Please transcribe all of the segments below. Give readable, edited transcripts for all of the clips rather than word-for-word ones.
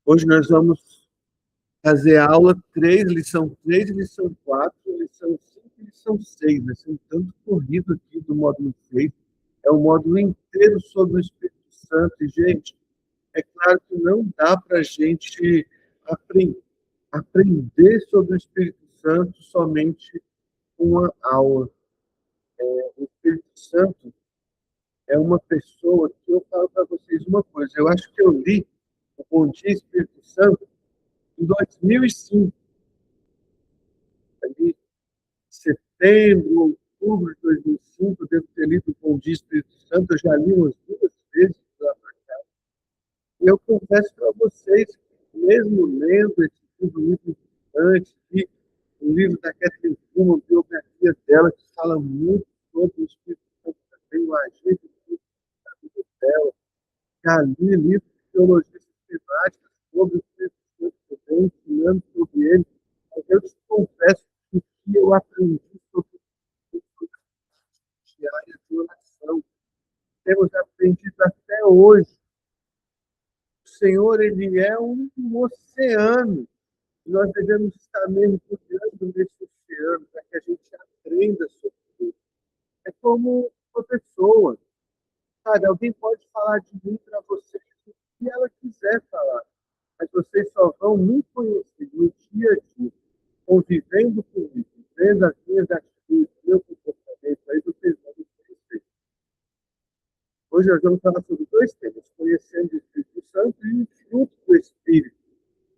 Hoje nós vamos fazer a aula 3, lição 3, lição 4, lição 5 e lição 6. Vai ser um tanto corrido aqui do módulo 6. É um módulo inteiro sobre o Espírito Santo. E, gente, é claro que não dá para a gente aprender sobre o Espírito Santo somente com uma aula. O Espírito Santo é uma pessoa que eu falo para vocês uma coisa. Eu acho que eu li o Bom Dia Espírito Santo em 2005. Ali, setembro, outubro de 2005, eu devo ter lido o Bom Dia Espírito Santo. Eu já li umas 2 vezes lá para cá. E eu confesso para vocês que, mesmo lendo esse livro importante, vi um livro da Catherine Kuhlman, biografia dela, que fala muito sobre o Espírito Santo também, o agente do Espírito Santo na vida dela. Já li livros de teologia sistemática sobre o Espírito Santo também, ensinando sobre ele. Mas eu te confesso que o que eu aprendi sobre o Espírito Santo diária de oração, temos aprendido até hoje. O Senhor, ele é um oceano. E nós devemos estar mergulhando nesse oceano para que a gente aprenda sobre ele. É como uma pessoa, sabe? Alguém pode falar de mim para vocês o que ela quiser falar, mas vocês só vão me conhecer no dia a dia, convivendo comigo, vendo as minhas atitudes, meu comportamento, aí vocês vão me conhecer. Hoje nós vamos falar sobre 2 temas, conhecendo o Espírito Santo e o fruto do Espírito.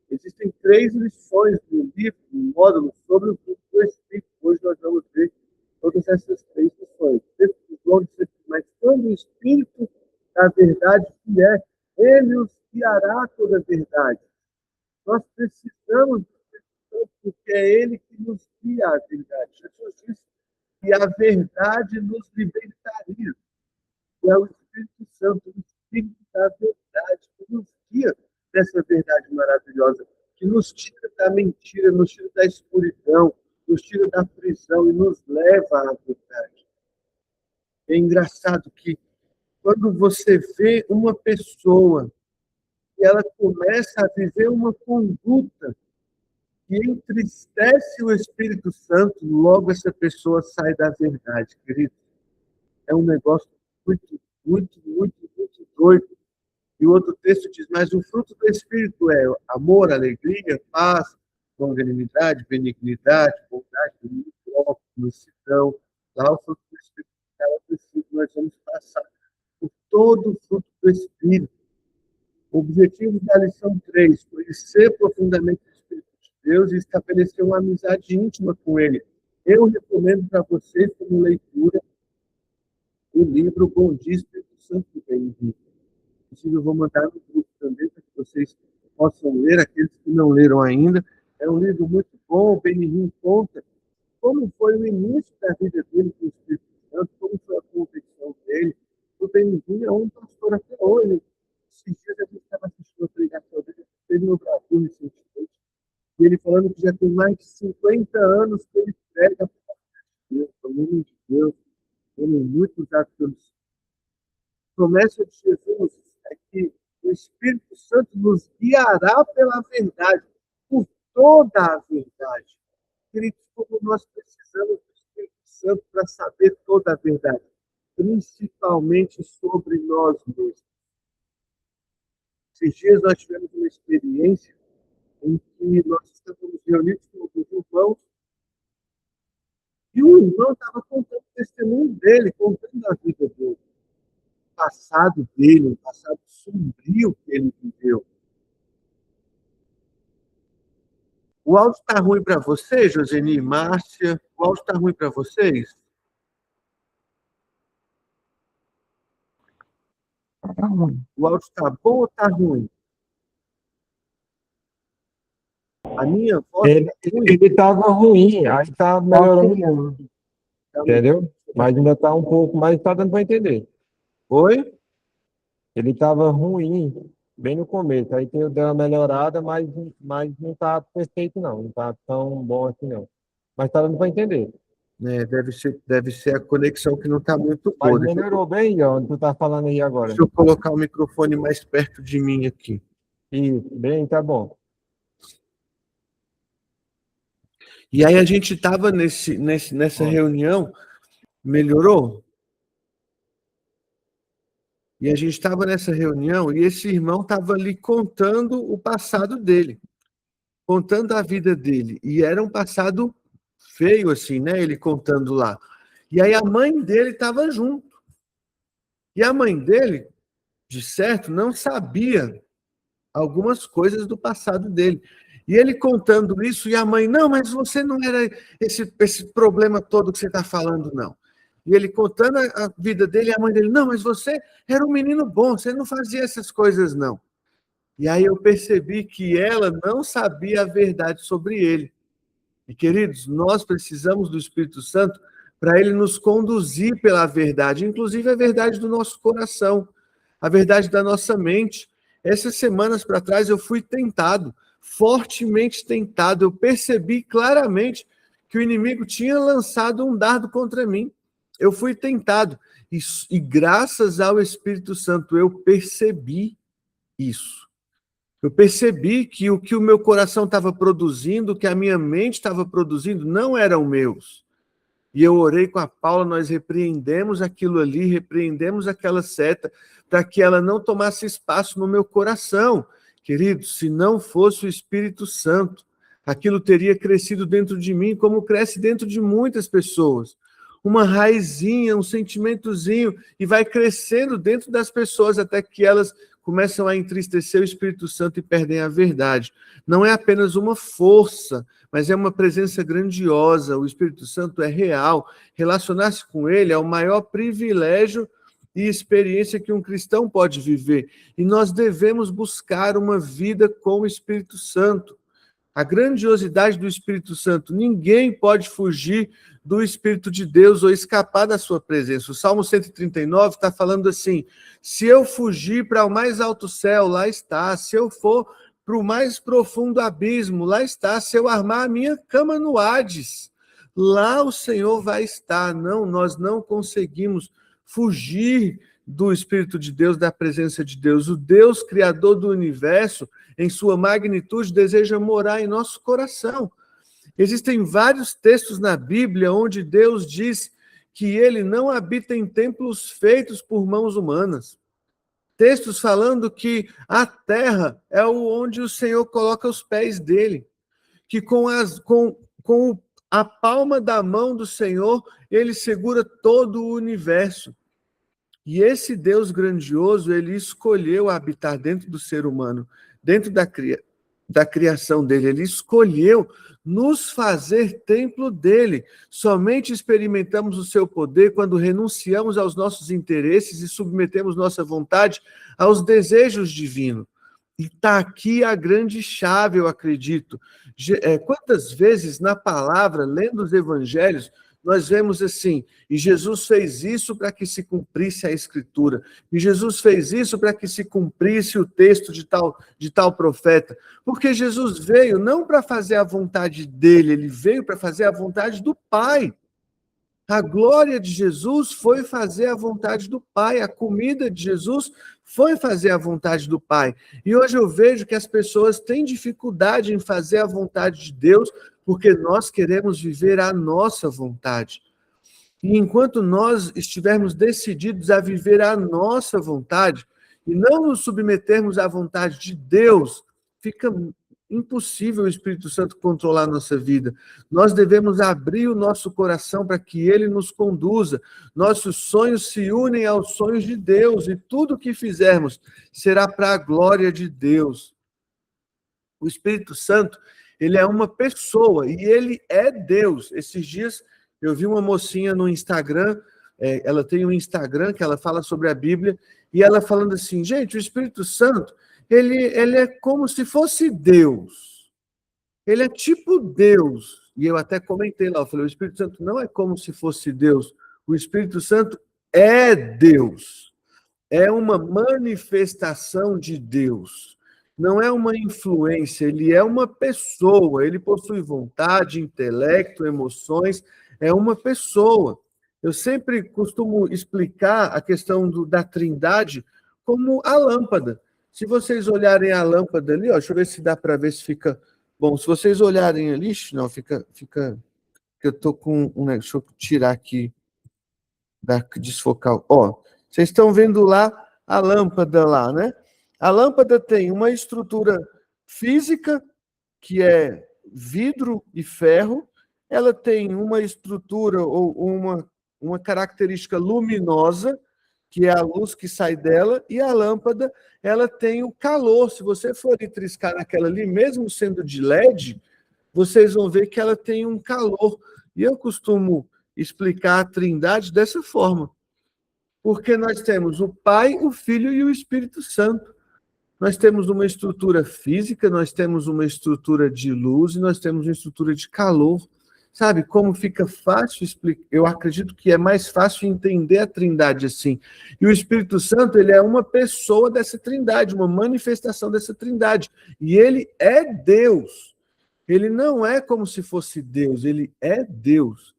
Existem 3 lições no livro, no módulo, sobre o fruto do Espírito. Hoje nós vamos ver todas essas 3 lições. Mas quando o Espírito da verdade vier, ele os guiará toda a verdade. Nós precisamos do Espírito Santo porque é ele que nos guia à verdade. Jesus disse que a verdade nos libertaria. E é o Espírito Santo, o Espírito da verdade, que nos guia dessa verdade maravilhosa, que nos tira da mentira, nos tira da escuridão, nos tira da prisão e nos leva à verdade. É engraçado que quando você vê uma pessoa e ela começa a viver uma conduta que entristece o Espírito Santo, logo essa pessoa sai da verdade, querido. É um negócio muito, muito, muito, muito doido. E o outro texto diz, mas o fruto do Espírito é amor, alegria, paz, longanimidade, benignidade, bondade, domínio próprio, mansidão. Lá o fruto do Espírito ela precisa, nós vamos passar por todo o fruto do Espírito. O objetivo da lição 3, conhecer profundamente o Espírito de Deus e estabelecer uma amizade íntima com ele. Eu recomendo para vocês, como leitura, o livro Bom Dia Espírito Santo do Benedito. Eu vou mandar no grupo também para que vocês possam ler, aqueles que não leram ainda. É um livro muito bom, o Benihim conta como foi o início da vida dele com o Espírito Santo, como foi a convicção dele. O Benihim é um pastor até hoje. Esses dias a gente estava assistindo a pregação dele, teve no Brasil recentemente, e ele falando que já tem mais de 50 anos que ele prega a palavra de Deus, o nome de Deus, ele é muito usado pelos. A promessa de Jesus é que o Espírito Santo nos guiará pela verdade, por toda a verdade. Queridos, como nós precisamos do Espírito Santo para saber toda a verdade, principalmente sobre nós mesmos. Esses dias nós tivemos uma experiência em que nós estávamos reunidos com alguns irmãos e um irmão estava contando o testemunho dele, contando a vida dele. Passado dele, um passado sombrio que ele viveu. O áudio está ruim para vocês, Joseni e Márcia? O áudio está ruim para vocês? O áudio está bom ou está ruim? A minha voz ele estava ruim, aí está melhorando, entendeu? Mas ainda está um pouco, mas está dando para entender. Oi? Ele estava ruim bem no começo, aí deu uma melhorada, mas não está perfeito não está tão bom assim não. Mas está dando para entender. Deve ser a conexão que não está muito boa. Mas melhorou bem, onde tu está falando aí agora. Deixa eu colocar o microfone mais perto de mim aqui. Isso, bem, tá bom. E aí a gente estava nessa Ó, reunião, melhorou? E a gente estava nessa reunião e esse irmão estava ali contando o passado dele, contando a vida dele. E era um passado feio, assim, né? Ele contando lá. E aí a mãe dele estava junto. E a mãe dele, de certo, não sabia algumas coisas do passado dele. E ele contando isso, e a mãe, não, mas você não era esse problema todo que você está falando, não. E ele contando a vida dele, e a mãe dele, não, mas você era um menino bom, você não fazia essas coisas, não. E aí eu percebi que ela não sabia a verdade sobre ele. E, queridos, nós precisamos do Espírito Santo para ele nos conduzir pela verdade, inclusive a verdade do nosso coração, a verdade da nossa mente. Essas semanas para trás eu fui tentado, fortemente tentado. Eu percebi claramente que o inimigo tinha lançado um dardo contra mim. Eu fui tentado. E graças ao Espírito Santo eu percebi isso. Eu percebi que o meu coração estava produzindo, o que a minha mente estava produzindo, não eram meus. E eu orei com a Paula, nós repreendemos aquilo ali, repreendemos aquela seta, para que ela não tomasse espaço no meu coração. Querido, se não fosse o Espírito Santo, aquilo teria crescido dentro de mim, como cresce dentro de muitas pessoas. Uma raizinha, um sentimentozinho, e vai crescendo dentro das pessoas até que elas começam a entristecer o Espírito Santo e perdem a verdade. Não é apenas uma força, mas é uma presença grandiosa. O Espírito Santo é real. Relacionar-se com ele é o maior privilégio e experiência que um cristão pode viver. E nós devemos buscar uma vida com o Espírito Santo. A grandiosidade do Espírito Santo. Ninguém pode fugir do Espírito de Deus ou escapar da sua presença. O Salmo 139 está falando assim: se eu fugir para o mais alto céu, lá está. Se eu for para o mais profundo abismo, lá está. Se eu armar a minha cama no Hades, lá o Senhor vai estar. Não, nós não conseguimos fugir do Espírito de Deus, da presença de Deus. O Deus criador do universo, em sua magnitude, deseja morar em nosso coração. Existem vários textos na Bíblia onde Deus diz que ele não habita em templos feitos por mãos humanas. Textos falando que a terra é onde o Senhor coloca os pés dele, que com a palma da mão do Senhor, ele segura todo o universo. E esse Deus grandioso, ele escolheu habitar dentro do ser humano, dentro da criação dele. Ele escolheu nos fazer templo dele. Somente experimentamos o seu poder quando renunciamos aos nossos interesses e submetemos nossa vontade aos desejos divinos. E está aqui a grande chave, eu acredito. Quantas vezes na palavra, lendo os evangelhos, nós vemos assim, e Jesus fez isso para que se cumprisse a Escritura, e Jesus fez isso para que se cumprisse o texto de tal profeta, porque Jesus veio não para fazer a vontade dele, ele veio para fazer a vontade do Pai. A glória de Jesus foi fazer a vontade do Pai, a comida de Jesus foi fazer a vontade do Pai. E hoje eu vejo que as pessoas têm dificuldade em fazer a vontade de Deus, porque nós queremos viver a nossa vontade. E enquanto nós estivermos decididos a viver a nossa vontade e não nos submetermos à vontade de Deus, fica impossível o Espírito Santo controlar a nossa vida. Nós devemos abrir o nosso coração para que ele nos conduza. Nossos sonhos se unem aos sonhos de Deus e tudo o que fizermos será para a glória de Deus. O Espírito Santo, ele é uma pessoa e ele é Deus. Esses dias eu vi uma mocinha no Instagram, ela tem um Instagram que ela fala sobre a Bíblia, e ela falando assim, gente, o Espírito Santo, ele é como se fosse Deus. Ele é tipo Deus. E eu até comentei lá, eu falei, o Espírito Santo não é como se fosse Deus. O Espírito Santo é Deus. É uma manifestação de Deus. Não é uma influência, ele é uma pessoa, ele possui vontade, intelecto, emoções, é uma pessoa. Eu sempre costumo explicar a questão da Trindade como a lâmpada. Se vocês olharem a lâmpada ali, ó, deixa eu ver se dá para ver se fica bom. Se vocês olharem ali, não, fica. Eu tô com deixa eu tirar aqui da desfocar. Ó, vocês estão vendo lá a lâmpada lá, né? A lâmpada tem uma estrutura física, que é vidro e ferro. Ela tem uma estrutura ou uma característica luminosa, que é a luz que sai dela, e a lâmpada, ela tem o calor. Se você for triscar naquela ali, mesmo sendo de LED, vocês vão ver que ela tem um calor. E eu costumo explicar a Trindade dessa forma, porque nós temos o Pai, o Filho e o Espírito Santo. Nós temos uma estrutura física, nós temos uma estrutura de luz e nós temos uma estrutura de calor. Sabe como fica fácil explicar? Eu acredito que é mais fácil entender a Trindade assim. E o Espírito Santo, ele é uma pessoa dessa Trindade, uma manifestação dessa Trindade. E ele é Deus. Ele não é como se fosse Deus, ele é Deus.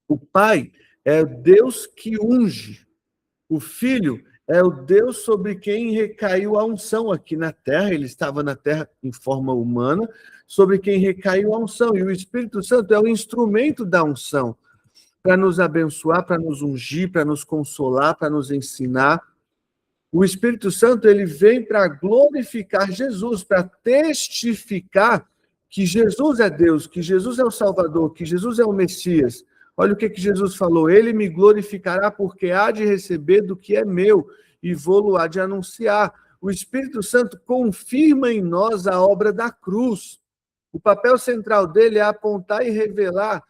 O Pai é o Deus que unge. O Filho é o Deus sobre quem recaiu a unção aqui na terra. Ele estava na terra em forma humana, sobre quem recaiu a unção. E o Espírito Santo é o instrumento da unção para nos abençoar, para nos ungir, para nos consolar, para nos ensinar. O Espírito Santo, ele vem para glorificar Jesus, para testificar que Jesus é Deus, que Jesus é o Salvador, que Jesus é o Messias. Olha o que Jesus falou: ele me glorificará porque há de receber do que é meu e vou-lo há de anunciar. O Espírito Santo confirma em nós a obra da cruz. O papel central dele é apontar, revelar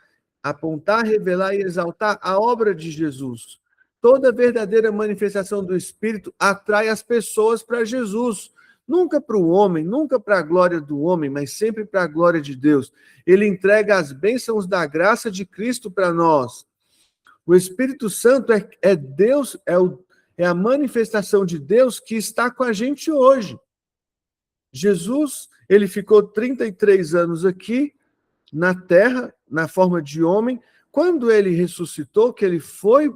e exaltar a obra de Jesus. Toda verdadeira manifestação do Espírito atrai as pessoas para Jesus. Nunca para o homem, nunca para a glória do homem, mas sempre para a glória de Deus. Ele entrega as bênçãos da graça de Cristo para nós. O Espírito Santo é Deus, é a manifestação de Deus que está com a gente hoje. Jesus, ele ficou 33 anos aqui na terra, na forma de homem. Quando ele ressuscitou, que ele foi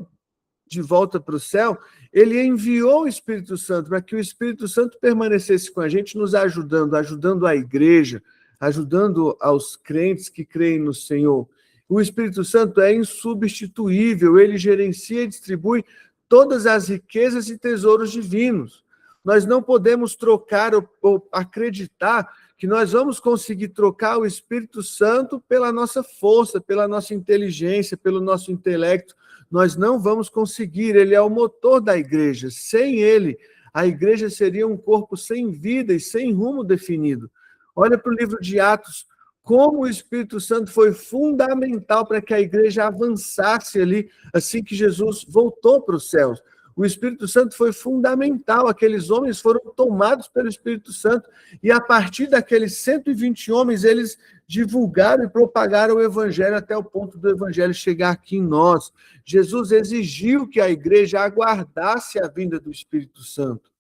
de volta para o céu, ele enviou o Espírito Santo para que o Espírito Santo permanecesse com a gente, nos ajudando a igreja, ajudando aos crentes que creem no Senhor. O Espírito Santo é insubstituível, ele gerencia e distribui todas as riquezas e tesouros divinos. Nós não podemos trocar ou acreditar que nós vamos conseguir trocar o Espírito Santo pela nossa força, pela nossa inteligência, pelo nosso intelecto. Nós não vamos conseguir, ele é o motor da igreja. Sem ele, a igreja seria um corpo sem vida e sem rumo definido. Olha para o livro de Atos, como o Espírito Santo foi fundamental para que a igreja avançasse ali, assim que Jesus voltou para os céus. O Espírito Santo foi fundamental, aqueles homens foram tomados pelo Espírito Santo, e a partir daqueles 120 homens, eles divulgaram e propagaram o Evangelho até o ponto do Evangelho chegar aqui em nós. Jesus exigiu que a igreja aguardasse a vinda do Espírito Santo.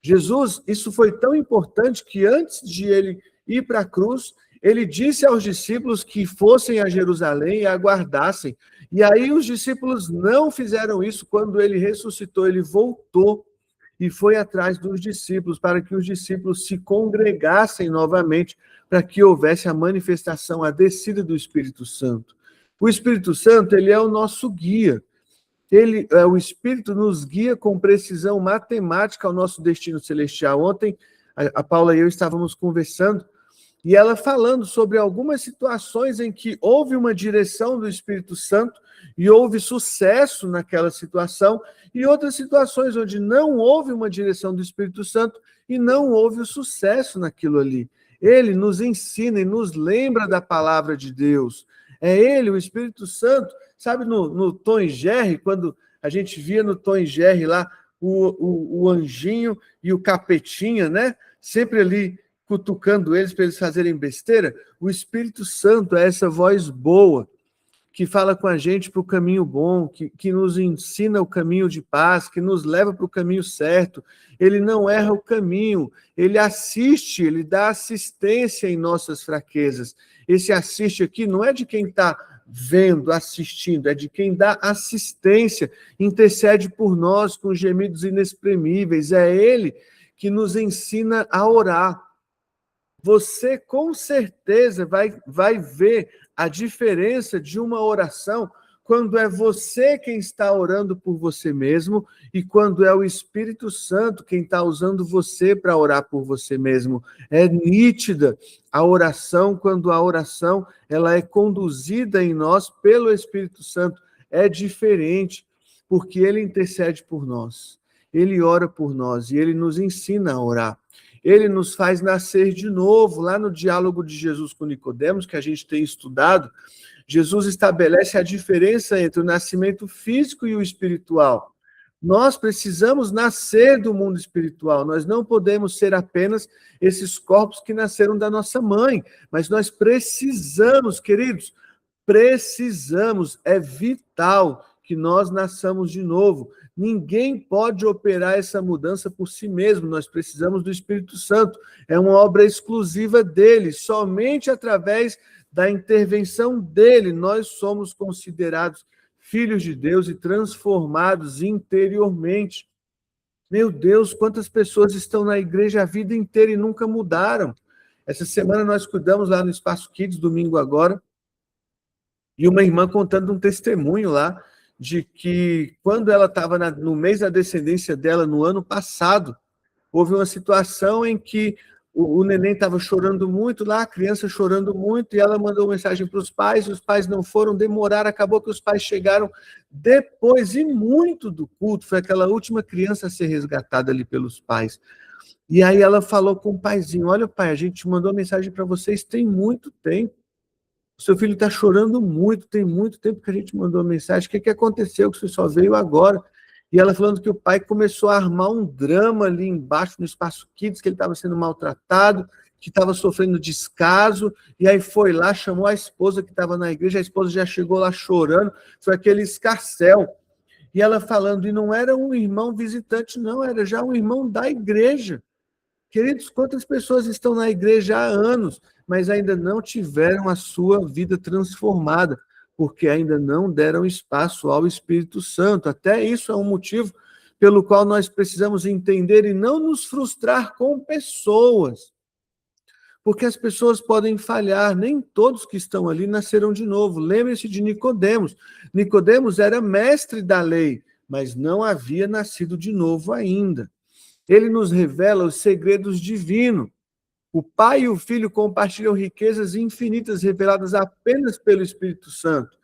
Jesus, isso foi tão importante que antes de ele ir para a cruz, ele disse aos discípulos que fossem a Jerusalém e aguardassem. E aí os discípulos não fizeram isso. Quando ele ressuscitou, ele voltou e foi atrás dos discípulos, para que os discípulos se congregassem novamente, para que houvesse a manifestação, a descida do Espírito Santo. O Espírito Santo, ele é o nosso guia. O Espírito nos guia com precisão matemática ao nosso destino celestial. Ontem, a Paula e eu estávamos conversando, e ela falando sobre algumas situações em que houve uma direção do Espírito Santo e houve sucesso naquela situação, e outras situações onde não houve uma direção do Espírito Santo e não houve o sucesso naquilo ali. Ele nos ensina e nos lembra da palavra de Deus. É ele, o Espírito Santo. Sabe no Tom e Jerry, quando a gente via no Tom e Jerry lá o anjinho e o capetinha, né? Sempre ali cutucando eles para eles fazerem besteira. O Espírito Santo é essa voz boa, que fala com a gente para o caminho bom, que nos ensina o caminho de paz, que nos leva para o caminho certo. Ele não erra o caminho, ele assiste, ele dá assistência em nossas fraquezas. Esse assiste aqui não é de quem está vendo, assistindo, é de quem dá assistência, intercede por nós com gemidos inexprimíveis. É Ele que nos ensina a orar. Você com certeza vai ver a diferença de uma oração quando é você quem está orando por você mesmo e quando é o Espírito Santo quem está usando você para orar por você mesmo. É nítida a oração quando a oração ela é conduzida em nós pelo Espírito Santo. É diferente, porque ele intercede por nós, ele ora por nós e ele nos ensina a orar. Ele nos faz nascer de novo. Lá no diálogo de Jesus com Nicodemos, que a gente tem estudado, Jesus estabelece a diferença entre o nascimento físico e o espiritual. Nós precisamos nascer do mundo espiritual. Nós não podemos ser apenas esses corpos que nasceram da nossa mãe, mas nós precisamos, queridos, precisamos, é vital que nós nasçamos de novo. Ninguém pode operar essa mudança por si mesmo, nós precisamos do Espírito Santo. É uma obra exclusiva dele, somente através da intervenção dele nós somos considerados filhos de Deus e transformados interiormente. Meu Deus, quantas pessoas estão na igreja a vida inteira e nunca mudaram. Essa semana nós cuidamos lá no Espaço Kids, domingo agora, e uma irmã contando um testemunho lá, de que quando ela estava no mês da descendência dela, no ano passado, houve uma situação em que o neném estava chorando muito lá, a criança chorando muito, e ela mandou mensagem para os pais não foram, demoraram, acabou que os pais chegaram depois, e muito do culto, foi aquela última criança a ser resgatada ali pelos pais. E aí ela falou com o paizinho, olha pai, a gente mandou mensagem para vocês tem muito tempo, o seu filho está chorando muito, tem muito tempo que a gente mandou mensagem, o que aconteceu que você só veio agora? E ela falando que o pai começou a armar um drama ali embaixo no Espaço Kids, que ele estava sendo maltratado, que estava sofrendo descaso, e aí foi lá, chamou a esposa que estava na igreja, a esposa já chegou lá chorando, foi aquele escarcéu. E ela falando, e não era um irmão visitante, não, era já um irmão da igreja. Queridos, quantas pessoas estão na igreja há anos, mas ainda não tiveram a sua vida transformada, porque ainda não deram espaço ao Espírito Santo. Até isso é um motivo pelo qual nós precisamos entender e não nos frustrar com pessoas, porque as pessoas podem falhar, nem todos que estão ali nasceram de novo. Lembre-se de Nicodemos. Nicodemos era mestre da lei, mas não havia nascido de novo ainda. Ele nos revela os segredos divinos. O Pai e o Filho compartilham riquezas infinitas reveladas apenas pelo Espírito Santo.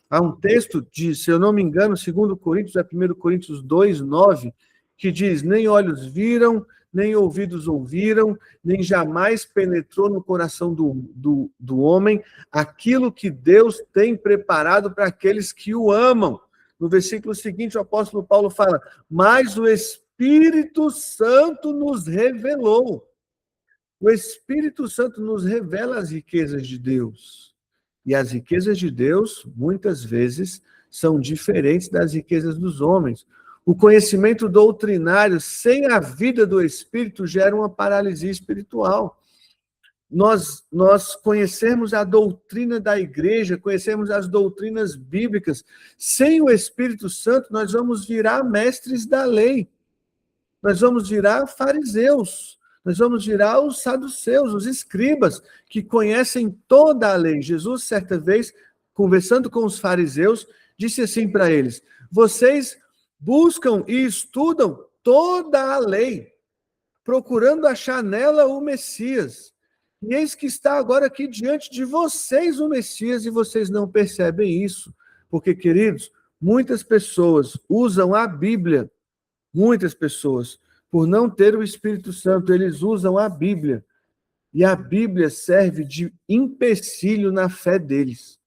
Há um texto de, se eu não me engano, 2 Coríntios, 1 Coríntios 2, 9, que diz, nem olhos viram, nem ouvidos ouviram, nem jamais penetrou no coração do homem aquilo que Deus tem preparado para aqueles que o amam. No versículo seguinte, o apóstolo Paulo fala, mas o Espírito Santo nos revelou. O Espírito Santo nos revela as riquezas de Deus. E as riquezas de Deus, muitas vezes, são diferentes das riquezas dos homens. O conhecimento doutrinário sem a vida do Espírito gera uma paralisia espiritual. Nós conhecemos a doutrina da igreja, conhecemos as doutrinas bíblicas. Sem o Espírito Santo, nós vamos virar mestres da lei. Nós vamos virar fariseus. Nós vamos virar os saduceus, os escribas, que conhecem toda a lei. Jesus, certa vez, conversando com os fariseus, disse assim para eles, vocês buscam e estudam toda a lei, procurando achar nela o Messias. E eis que está agora aqui diante de vocês o Messias, e vocês não percebem isso. Porque, queridos, muitas pessoas usam a Bíblia, muitas pessoas, por não ter o Espírito Santo, eles usam a Bíblia. E a Bíblia serve de empecilho na fé deles.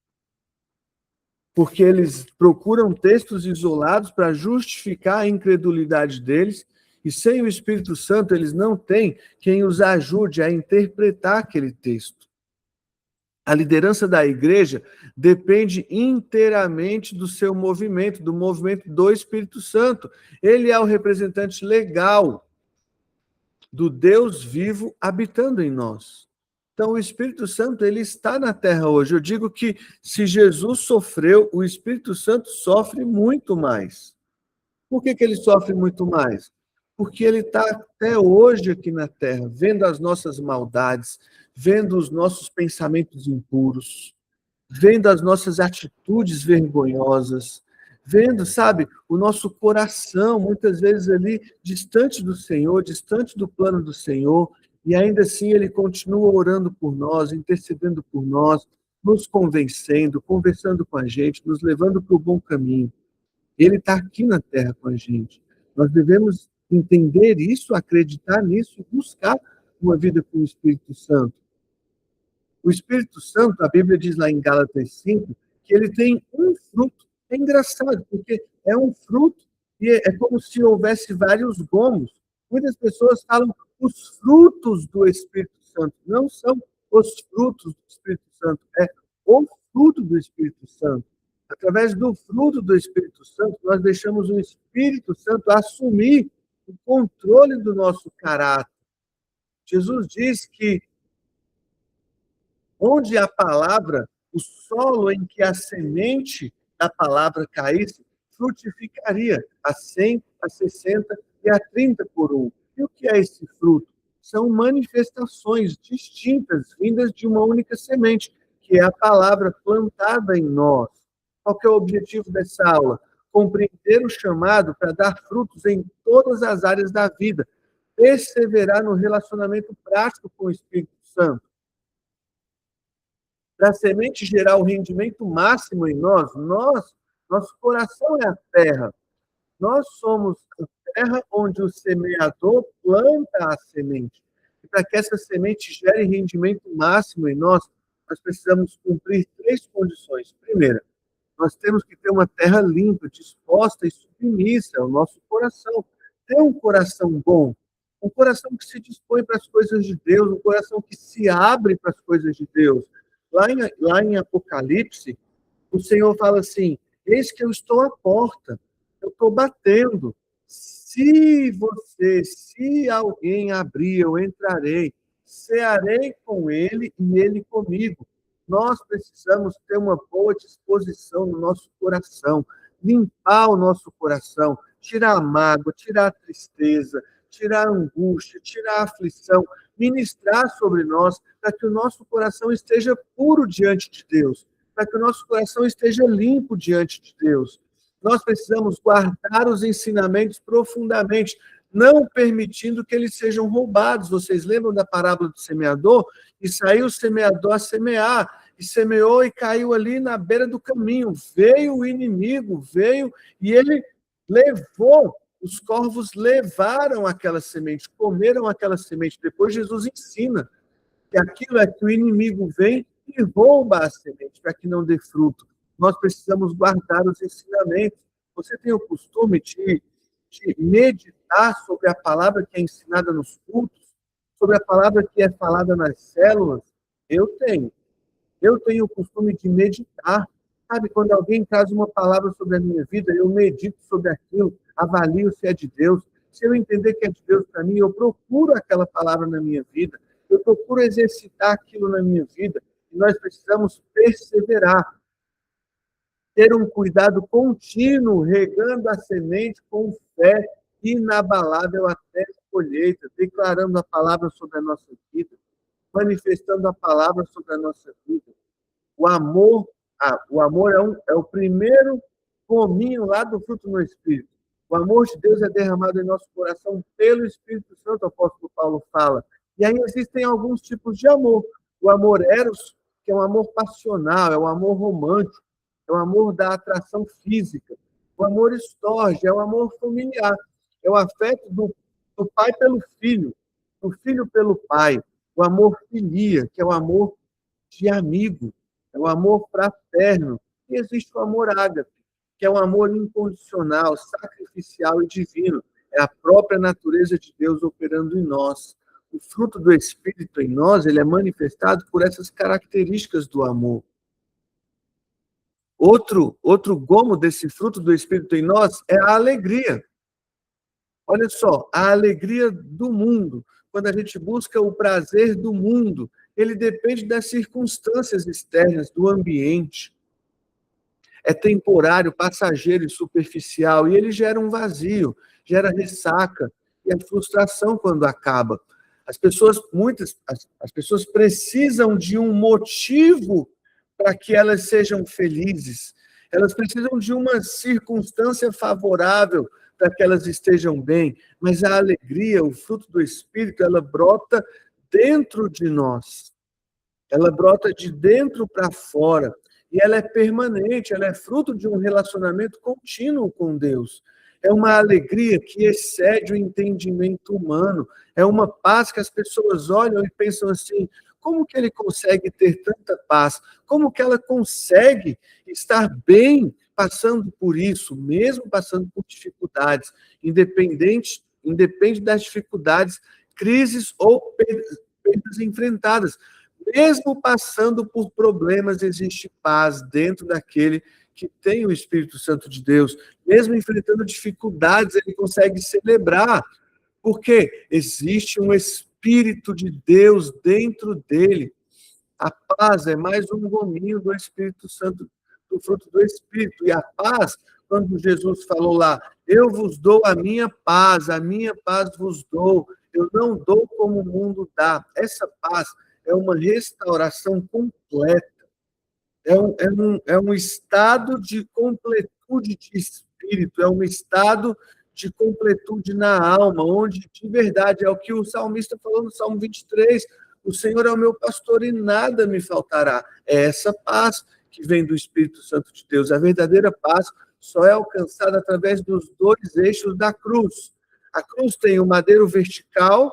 Porque eles procuram textos isolados para justificar a incredulidade deles, e sem o Espírito Santo eles não têm quem os ajude a interpretar aquele texto. A liderança da igreja depende inteiramente do seu movimento, do movimento do Espírito Santo. Ele é o representante legal do Deus vivo habitando em nós. Então, o Espírito Santo, ele está na terra hoje. Eu digo que se Jesus sofreu, o Espírito Santo sofre muito mais. Por que ele sofre muito mais? Porque ele está até hoje aqui na terra, vendo as nossas maldades, vendo os nossos pensamentos impuros, vendo as nossas atitudes vergonhosas, vendo, sabe, o nosso coração, muitas vezes ali distante do Senhor, distante do plano do Senhor, e ainda assim ele continua orando por nós, intercedendo por nós, nos convencendo, conversando com a gente, nos levando para o bom caminho. Ele está aqui na terra com a gente. Nós devemos entender isso, acreditar nisso e buscar uma vida com o Espírito Santo. O Espírito Santo, a Bíblia diz lá em Gálatas 5, que ele tem um fruto. É engraçado, porque é um fruto e é como se houvesse vários gomos. Muitas pessoas falam os frutos do Espírito Santo. Não são os frutos do Espírito Santo, é o fruto do Espírito Santo. Através do fruto do Espírito Santo, nós deixamos o Espírito Santo assumir o controle do nosso caráter. Jesus diz que onde a palavra, o solo em que a semente da palavra caísse, frutificaria a 100, a 60 e a 30 por um. E o que é esse fruto? São manifestações distintas, vindas de uma única semente, que é a palavra plantada em nós. Qual que é o objetivo dessa aula? Compreender o chamado para dar frutos em todas as áreas da vida. Perseverar no relacionamento prático com o Espírito Santo. Para a semente gerar o rendimento máximo em nós, nosso coração é a terra. Nós somos a terra onde o semeador planta a semente. E para que essa semente gere rendimento máximo em nós precisamos cumprir 3 condições. Primeira, nós temos que ter uma terra limpa, disposta e submissa ao nosso coração. Ter um coração bom, um coração que se dispõe para as coisas de Deus, um coração que se abre para as coisas de Deus. Lá em Apocalipse, o Senhor fala assim, eis que eu estou à porta, eu estou batendo. Se alguém abrir, eu entrarei, cearei com ele e ele comigo. Nós precisamos ter uma boa disposição no nosso coração, limpar o nosso coração, tirar a mágoa, tirar a tristeza, tirar a angústia, tirar a aflição, ministrar sobre nós, para que o nosso coração esteja puro diante de Deus, para que o nosso coração esteja limpo diante de Deus. Nós precisamos guardar os ensinamentos profundamente, não permitindo que eles sejam roubados. Vocês lembram da parábola do semeador? E saiu o semeador a semear, e semeou e caiu ali na beira do caminho. Veio o inimigo, veio e ele levou, os corvos levaram aquela semente, comeram aquela semente. Depois Jesus ensina que aquilo é que o inimigo vem e rouba a semente, para que não dê fruto. Nós precisamos guardar os ensinamentos. Você tem o costume de meditar sobre a palavra que é ensinada nos cultos, sobre a palavra que é falada nas células? Eu tenho. Eu tenho o costume de meditar. Sabe, quando alguém traz uma palavra sobre a minha vida, eu medito sobre aquilo, avalio se é de Deus. Se eu entender que é de Deus para mim, eu procuro aquela palavra na minha vida. Eu procuro exercitar aquilo na minha vida. E nós precisamos perseverar. Ter um cuidado contínuo, regando a semente com fé inabalável até a colheita, declarando a palavra sobre a nossa vida, manifestando a palavra sobre a nossa vida. O amor é o primeiro pominho lá do fruto no Espírito. O amor de Deus é derramado em nosso coração pelo Espírito Santo, o apóstolo Paulo fala. E aí existem alguns tipos de amor. O amor eros, que é um amor passional, é um amor romântico, é o amor da atração física. O amor estorge, é o amor familiar, é o afeto do pai pelo filho, do filho pelo pai. O amor filia, que é o amor de amigo, é o amor fraterno. E existe o amor ágape, que é um amor incondicional, sacrificial e divino. É a própria natureza de Deus operando em nós. O fruto do Espírito em nós, ele é manifestado por essas características do amor. Outro gomo desse fruto do Espírito em nós é a alegria. Olha só, a alegria do mundo. Quando a gente busca o prazer do mundo, ele depende das circunstâncias externas, do ambiente. É temporário, passageiro e superficial, e ele gera um vazio, gera ressaca e a frustração quando acaba. As pessoas precisam de um motivo para que elas sejam felizes. Elas precisam de uma circunstância favorável para que elas estejam bem, mas a alegria, o fruto do Espírito, ela brota dentro de nós. Ela brota de dentro para fora. E ela é permanente, ela é fruto de um relacionamento contínuo com Deus. É uma alegria que excede o entendimento humano. É uma paz que as pessoas olham e pensam assim: como que ele consegue ter tanta paz? Como que ela consegue estar bem passando por isso, mesmo passando por dificuldades, independe das dificuldades, crises ou perdas enfrentadas. Mesmo passando por problemas, existe paz dentro daquele que tem o Espírito Santo de Deus. Mesmo enfrentando dificuldades, ele consegue celebrar, porque existe um Espírito de Deus dentro dele. A paz é mais um gominho do Espírito Santo, do fruto do Espírito. E a paz, quando Jesus falou lá, eu vos dou a minha paz vos dou, eu não dou como o mundo dá. Essa paz é uma restauração completa. É um estado de completude de espírito, é um estado de completude na alma, onde de verdade é o que o salmista falou no Salmo 23, o Senhor é o meu pastor e nada me faltará. É essa paz que vem do Espírito Santo de Deus. A verdadeira paz só é alcançada através dos dois eixos da cruz. A cruz tem o madeiro vertical,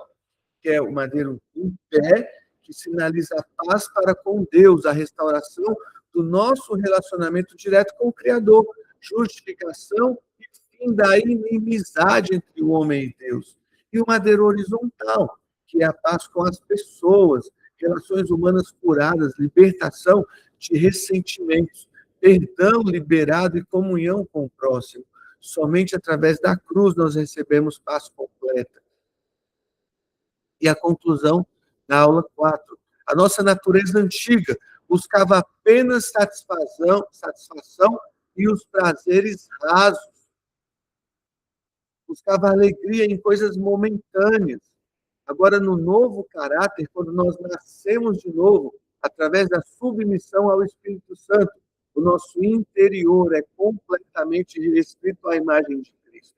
que é o madeiro em pé, que sinaliza a paz para com Deus, a restauração do nosso relacionamento direto com o Criador, justificação e fim da inimizade entre o homem e Deus. E o madeiro horizontal, que é a paz com as pessoas, relações humanas curadas, libertação de ressentimentos, perdão liberado e comunhão com o próximo. Somente através da cruz nós recebemos paz completa. E a conclusão na aula 4. A nossa natureza antiga buscava apenas satisfação e os prazeres rasos. Buscava alegria em coisas momentâneas. Agora, no novo caráter, quando nós nascemos de novo, através da submissão ao Espírito Santo, o nosso interior é completamente restrito à imagem de Cristo.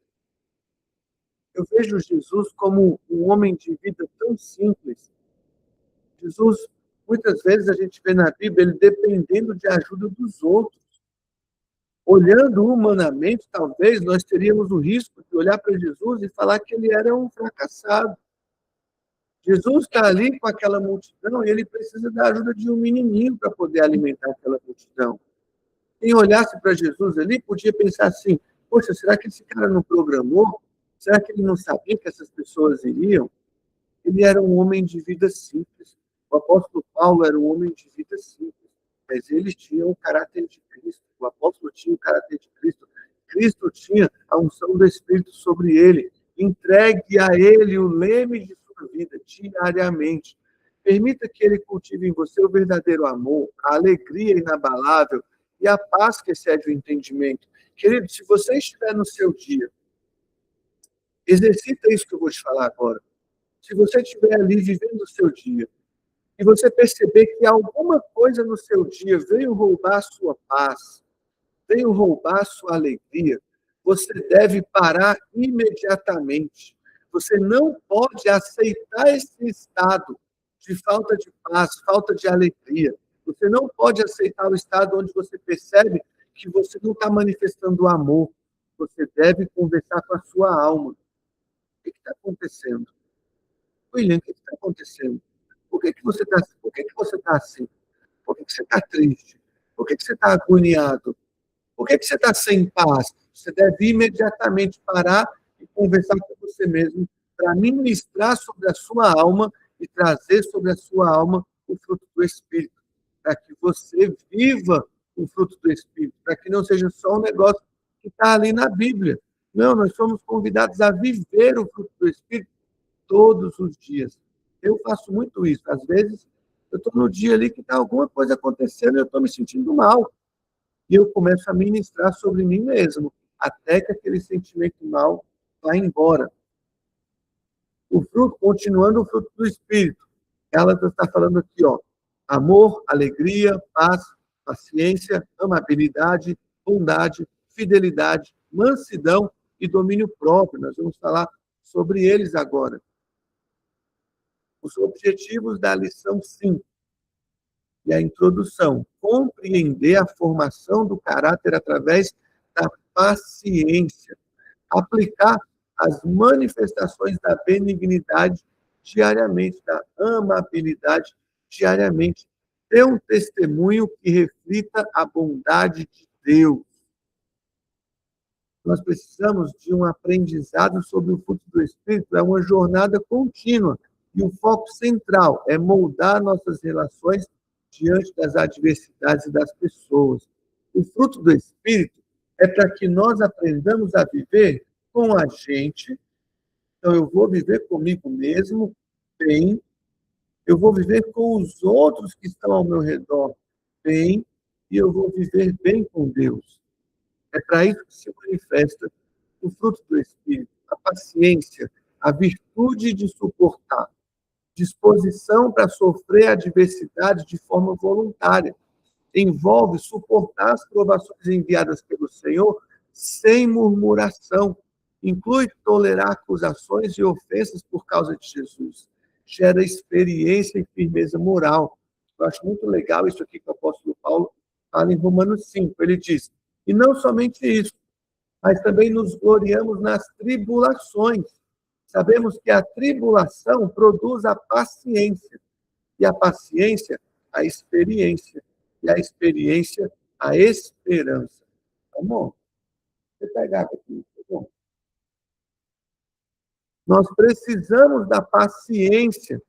Eu vejo Jesus como um homem de vida tão simples. Jesus, muitas vezes a gente vê na Bíblia ele dependendo de ajuda dos outros. Olhando humanamente, talvez nós teríamos o risco de olhar para Jesus e falar que ele era um fracassado. Jesus está ali com aquela multidão e ele precisa da ajuda de um menininho para poder alimentar aquela multidão. Quem olhasse para Jesus ali podia pensar assim: poxa, será que esse cara não programou? Será que ele não sabia que essas pessoas iriam? Ele era um homem de vida simples. O apóstolo Paulo era um homem de vida simples, mas ele tinha o caráter de Cristo. O apóstolo tinha o caráter de Cristo. Cristo tinha a unção do Espírito sobre ele. Entregue a ele o leme de sua vida diariamente. Permita que ele cultive em você o verdadeiro amor, a alegria inabalável e a paz que excede o entendimento. Querido, se você estiver no seu dia, exercita isso que eu vou te falar agora. Se você estiver ali vivendo o seu dia, e você perceber que alguma coisa no seu dia veio roubar a sua paz, veio roubar a sua alegria, você deve parar imediatamente. Você não pode aceitar esse estado de falta de paz, falta de alegria. Você não pode aceitar o estado onde você percebe que você não está manifestando amor. Você deve conversar com a sua alma. O que está acontecendo? William, o que está acontecendo? Por que você está assim? Por que você está assim? Por que você está triste? Por que você está agoniado? Por que você está sem paz? Você deve imediatamente parar e conversar com você mesmo para ministrar sobre a sua alma e trazer sobre a sua alma o fruto do Espírito, para que você viva o fruto do Espírito, para que não seja só um negócio que está ali na Bíblia. Não, nós somos convidados a viver o fruto do Espírito todos os dias. Eu faço muito isso. Às vezes, Eu estou no dia ali que está alguma coisa acontecendo e eu estou me sentindo mal. E eu começo a ministrar sobre mim mesmo, até que aquele sentimento mal vá embora. O fruto, continuando o fruto do Espírito, ela está falando aqui, ó, amor, alegria, paz, paciência, amabilidade, bondade, fidelidade, mansidão e domínio próprio. Nós vamos falar sobre eles agora. Os objetivos da lição 5 e a introdução. Compreender a formação do caráter através da paciência. Aplicar as manifestações da benignidade diariamente, da amabilidade diariamente. Ter um testemunho que reflita a bondade de Deus. Nós precisamos de um aprendizado sobre o fruto do Espírito, é uma jornada contínua. E o foco central é moldar nossas relações diante das adversidades das pessoas. O fruto do Espírito é para que nós aprendamos a viver com a gente. Então, eu vou viver comigo mesmo bem, eu vou viver com os outros que estão ao meu redor bem, e eu vou viver bem com Deus. É para isso que se manifesta o fruto do Espírito, a paciência, a virtude de suportar, disposição para sofrer a adversidade de forma voluntária. Envolve suportar as provações enviadas pelo Senhor sem murmuração. Inclui tolerar acusações e ofensas por causa de Jesus. Gera experiência e firmeza moral. Eu acho muito legal isso aqui que o apóstolo Paulo fala em Romanos 5. Ele diz, e não somente isso, mas também nos gloriamos nas tribulações. Sabemos que a tribulação produz a paciência, e a paciência, a experiência, e a experiência, a esperança. Tá bom? Você pegar aqui, tá bom? Nós precisamos da paciência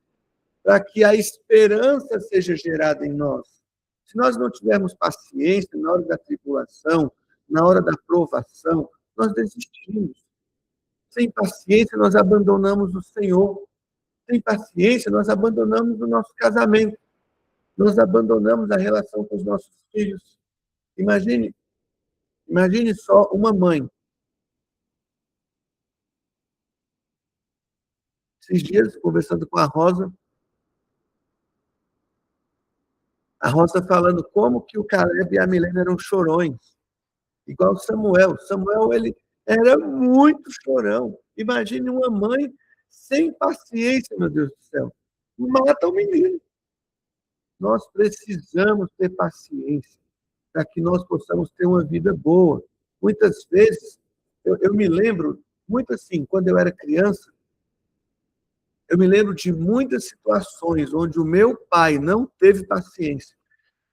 para que a esperança seja gerada em nós. Se nós não tivermos paciência na hora da tribulação, na hora da provação, nós desistimos. Sem paciência, nós abandonamos o Senhor. Sem paciência, nós abandonamos o nosso casamento. Nós abandonamos a relação com os nossos filhos. Imagine só uma mãe. Esses dias, conversando com a Rosa falando como que o Caleb e a Milena eram chorões, igual o Samuel. Samuel, ele era muito chorão. Imagine uma mãe sem paciência, meu Deus do céu. Mata o menino. Nós precisamos ter paciência para que nós possamos ter uma vida boa. Muitas vezes, eu me lembro, muito assim, quando eu era criança, eu me lembro de muitas situações onde o meu pai não teve paciência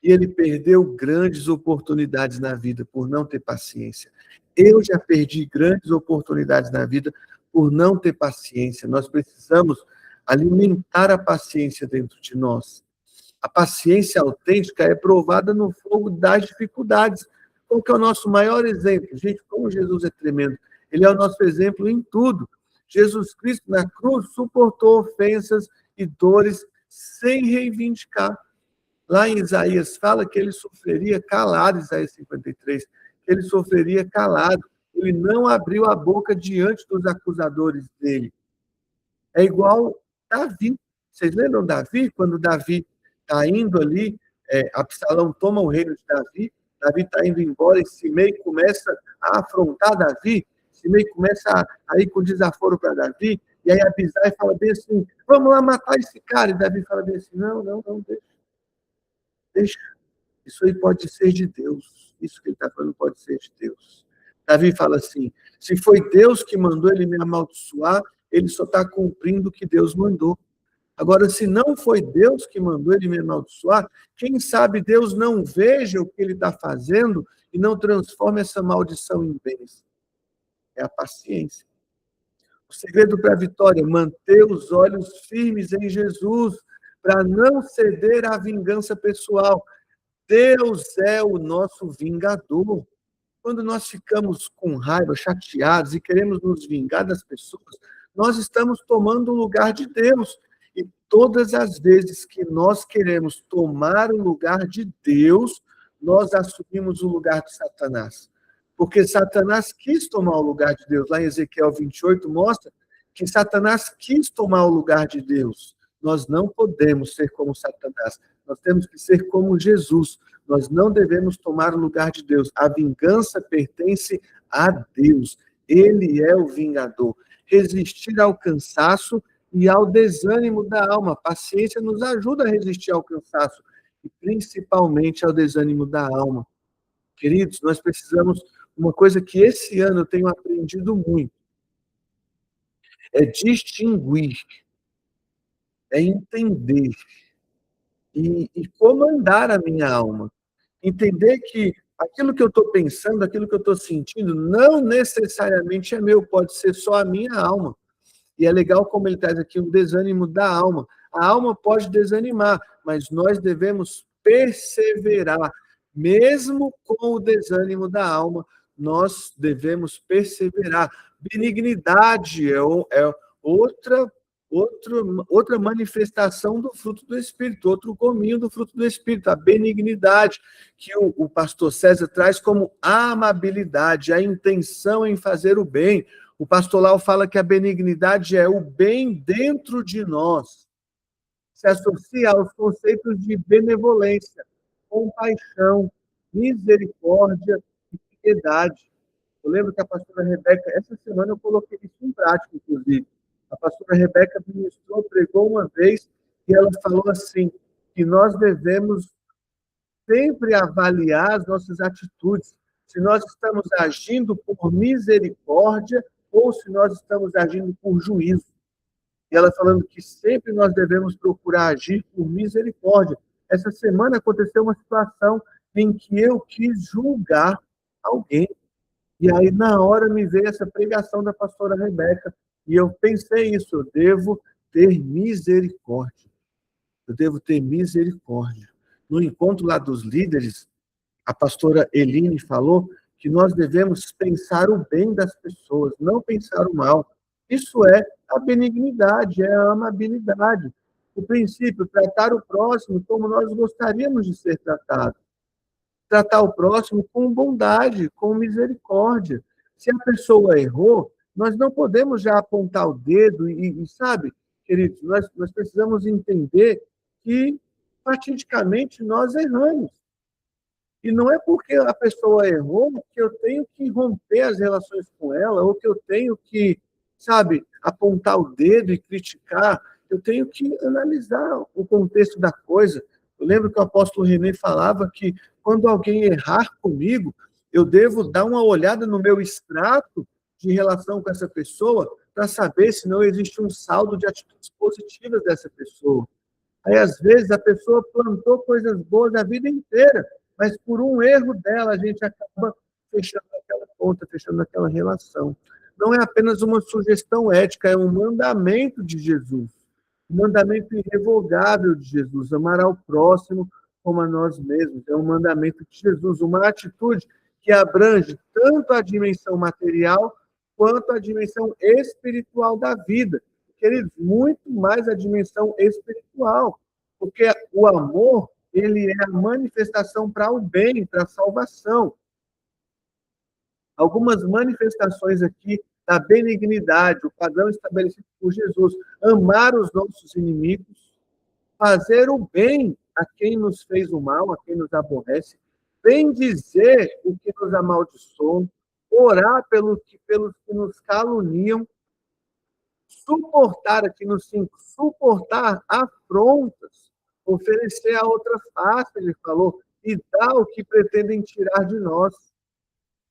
e ele perdeu grandes oportunidades na vida por não ter paciência. Eu já perdi grandes oportunidades na vida por não ter paciência. Nós precisamos alimentar a paciência dentro de nós. A paciência autêntica é provada no fogo das dificuldades. Qual que é o nosso maior exemplo? Gente, como Jesus é tremendo. Ele é o nosso exemplo em tudo. Jesus Cristo, na cruz, suportou ofensas e dores sem reivindicar. Lá em Isaías fala que ele sofreria calado, Isaías 53, que ele sofreria calado. Ele não abriu a boca diante dos acusadores dele. É igual Davi. Vocês lembram Davi? Quando Davi está indo ali, Absalão toma o reino de Davi, Davi está indo embora e Simei começa a afrontar Davi, Simei começa a ir com desaforo para Davi, e aí Abisai fala bem assim, vamos lá matar esse cara, e Davi fala bem assim, não, deixa, isso aí pode ser de Deus, isso que ele está falando pode ser de Deus. Davi fala assim, se foi Deus que mandou ele me amaldiçoar, ele só está cumprindo o que Deus mandou. Agora, se não foi Deus que mandou ele me amaldiçoar, quem sabe Deus não veja o que ele está fazendo e não transforme essa maldição em bênção. É a paciência. O segredo para a vitória é manter os olhos firmes em Jesus, para não ceder à vingança pessoal. Deus é o nosso vingador. Quando nós ficamos com raiva, chateados e queremos nos vingar das pessoas, nós estamos tomando o lugar de Deus. E todas as vezes que nós queremos tomar o lugar de Deus, nós assumimos o lugar de Satanás. Porque Satanás quis tomar o lugar de Deus. Lá em Ezequiel 28 mostra que Satanás quis tomar o lugar de Deus. Nós não podemos ser como Satanás. Nós temos que ser como Jesus. Nós não devemos tomar o lugar de Deus. A vingança pertence a Deus. Ele é o vingador. Resistir ao cansaço e ao desânimo da alma. A paciência nos ajuda a resistir ao cansaço e principalmente ao desânimo da alma. Queridos, nós precisamos, uma coisa que esse ano eu tenho aprendido muito, é distinguir, é entender e comandar a minha alma. Entender que aquilo que eu estou pensando, aquilo que eu estou sentindo, não necessariamente é meu, pode ser só a minha alma. E é legal como ele traz aqui o desânimo da alma. A alma pode desanimar, mas nós devemos perseverar. Mesmo com o desânimo da alma, nós devemos perseverar. Benignidade é outra manifestação do fruto do Espírito, outro gominho do fruto do Espírito, a benignidade, que o pastor César traz como amabilidade, a intenção em fazer o bem. O pastor Lau fala que a benignidade é o bem dentro de nós. Se associa aos conceitos de benevolência, compaixão, misericórdia e piedade. Eu lembro que a pastora Rebeca, essa semana eu coloquei isso em prática, inclusive. A pastora Rebeca ministrou, pregou uma vez, e ela falou assim, que nós devemos sempre avaliar as nossas atitudes, se nós estamos agindo por misericórdia ou se nós estamos agindo por juízo. E ela falando que sempre nós devemos procurar agir por misericórdia. Essa semana aconteceu uma situação em que eu quis julgar alguém. E aí, na hora, me veio essa pregação da pastora Rebeca. E eu pensei isso, eu devo ter misericórdia. Eu devo ter misericórdia. No encontro lá dos líderes, a pastora Eline falou que nós devemos pensar o bem das pessoas, não pensar o mal. Isso é a benignidade, é a amabilidade. O princípio, tratar o próximo como nós gostaríamos de ser tratados. Tratar o próximo com bondade, com misericórdia. Se a pessoa errou, nós não podemos já apontar o dedo sabe, queridos, nós precisamos entender que, fatidicamente, nós erramos. E não é porque a pessoa errou que eu tenho que romper as relações com ela, ou que eu tenho que, sabe, apontar o dedo e criticar. Eu tenho que analisar o contexto da coisa. Eu lembro que o apóstolo René falava que quando alguém errar comigo, eu devo dar uma olhada no meu extrato de relação com essa pessoa para saber se não existe um saldo de atitudes positivas dessa pessoa. Aí, às vezes, a pessoa plantou coisas boas a vida inteira, mas por um erro dela, a gente acaba fechando aquela conta, fechando aquela relação. Não é apenas uma sugestão ética, é um mandamento de Jesus. Um mandamento irrevogável de Jesus. Amar ao próximo como a nós mesmos. É um mandamento de Jesus. Uma atitude que abrange tanto a dimensão material quanto a dimensão espiritual da vida. Queridos, muito mais a dimensão espiritual. Porque o amor, ele é a manifestação para o bem, para a salvação. Algumas manifestações aqui da benignidade, o padrão estabelecido por Jesus. Amar os nossos inimigos, fazer o bem a quem nos fez o mal, a quem nos aborrece, bendizer o que nos amaldiçoam, orar pelos que nos caluniam, suportar, aqui no 5, suportar afrontas, oferecer a outra face, ele falou, e dar o que pretendem tirar de nós.